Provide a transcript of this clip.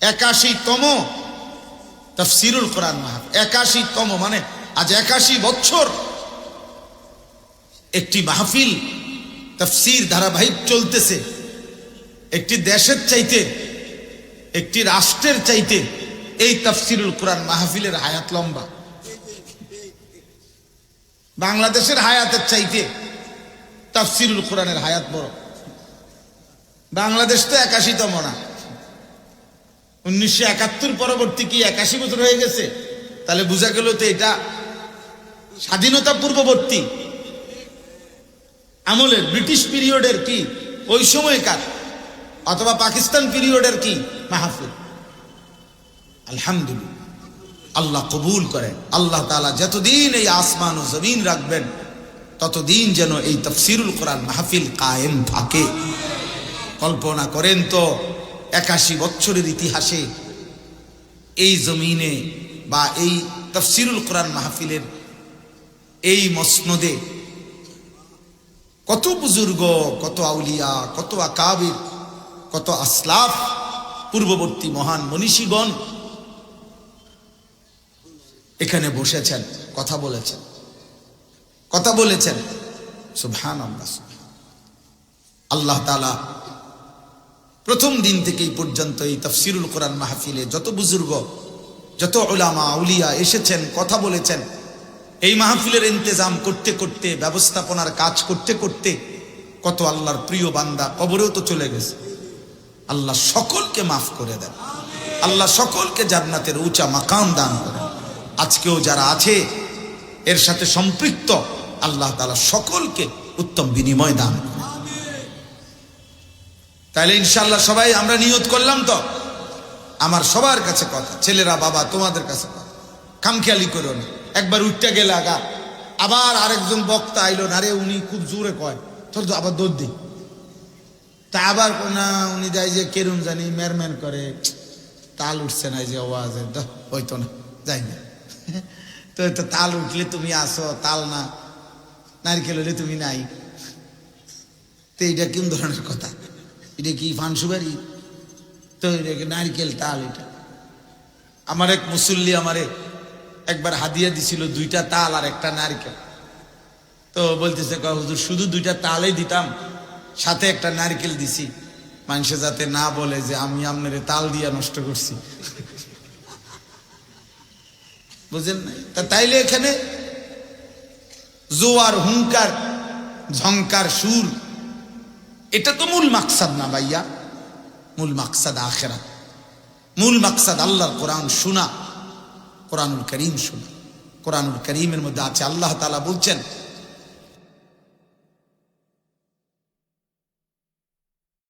81তম তাফসীরুল কোরআন মাহফিল। 81তম মানে আজ 81 বছর একটি মাহফিল তাফসীর ধারাবাহিক চলতেছে। একটি দেশের চাইতে, একটি রাষ্ট্রের চাইতে এই তাফসীরুল কোরআন মাহফিলের হায়াত লম্বা। বাংলাদেশের হায়াতের চাইতে তাফসীরুল কোরআনের হায়াত বড়। বাংলাদেশ তো 81তম না, 1971 পরবর্তী কি 81 বছর হয়ে গেছে? তাহলে বোঝা গেল তো এটা স্বাধীনতা পূর্ববর্তী আমলের, ব্রিটিশ পিরিয়ডের কি ওই সময়কার, অথবা পাকিস্তান পিরিয়ডের কি মাহফিল। আলহামদুলিল্লাহ, আল্লাহ কবুল করেন। আল্লাহ তাআলা যতদিন এই আসমান ও জমিন রাখবেন ততদিন যেন এই তাফসীরুল কোরআন মাহফিল কায়েম থাকে। কল্পনা করেন তো 81 বছরের ইতিহাসে এই জমিনে বা এই তাফসীরুল কোরআন মাহফিলের এই মসনদে কত বুজুর্গ, কত আউলিয়া, কত আকাবির, কত আসলাফ, পূর্ববর্তী মহান মনীষীগণ এখানে বসেছেন, কথা বলেছেন। সুবহানাল্লাহ। আল্লাহ তাআলা প্রথম দিন থেকে এই পর্যন্ত এই তাফসীরুল কোরআন মাহফিলে যত বুজুর্গ, যত উলামা আউলিয়া এসেছেন, কথা বলেছেন, এই মাহফিলের ইন্তেজাম করতে করতে, ব্যবস্থাপনার কাজ করতে করতে কত আল্লাহর প্রিয় বান্দা কবরেও তো চলে গেছে। আল্লাহ সকলকে মাফ করে দেন, আল্লাহ সকলকে জান্নাতের উঁচা মাকাম দান করেন। আজকেও যারা আছে এর সাথে সম্পৃক্ত, আল্লাহ তাআলা সকলকে উত্তম বিনিময় দান করেন। তাহলে ইনশাআল্লাহ সবাই আমরা নিয়ত করলাম তো? আমার সবার কাছে কথা, ছেলেরা, বাবা, তোমাদের কাছে কথা, খামখেয়ালি করো না। একবার উঠতে গেলে আগা আবার আরেকজন বক্তা আইলো না, রে উনি খুব জোরে কয়, চল তো আবার দৌড় দিই। তা আবার না, উনি যাই যে কেরুম জানি মেরমের করে, তাল উঠছে না, যে আওয়াজে হইতো না, যাই না। তো তাল উঠলে তুমি আসো, তাল না, নারকেল হলে তুমি নাই। তো এইটা কোন ধরনের কথা? এটা কি ফানসুবারি? তো নারকেল তাল এটা। আমার এক মুসল্লি আমারে একবার হাদিয়া দিছিল 2টা তাল আর একটা নারকেল। তো বলতেছে, হুজুর শুধু 2টা তালই দিতাম, সাথে একটা নারকেল দিছি, মানুষে যাতে না বলে যে আমি আপনারে তাল দিয়া নষ্ট করছি। বুঝেন না? তা তাইলে এখানে জোয়ার, হুঙ্কার, ঝংকার, সুর, এটা তো মূল মাকসাদ না ভাইয়া। মূল মাকসাদ আখিরাত, মূল মাকসাদ আল্লাহর কোরআন শোনা, কোরআনুল কারীম শোনা। কোরআনুল কারীমের মধ্যে আছে আল্লাহ তাআলা বলছেন,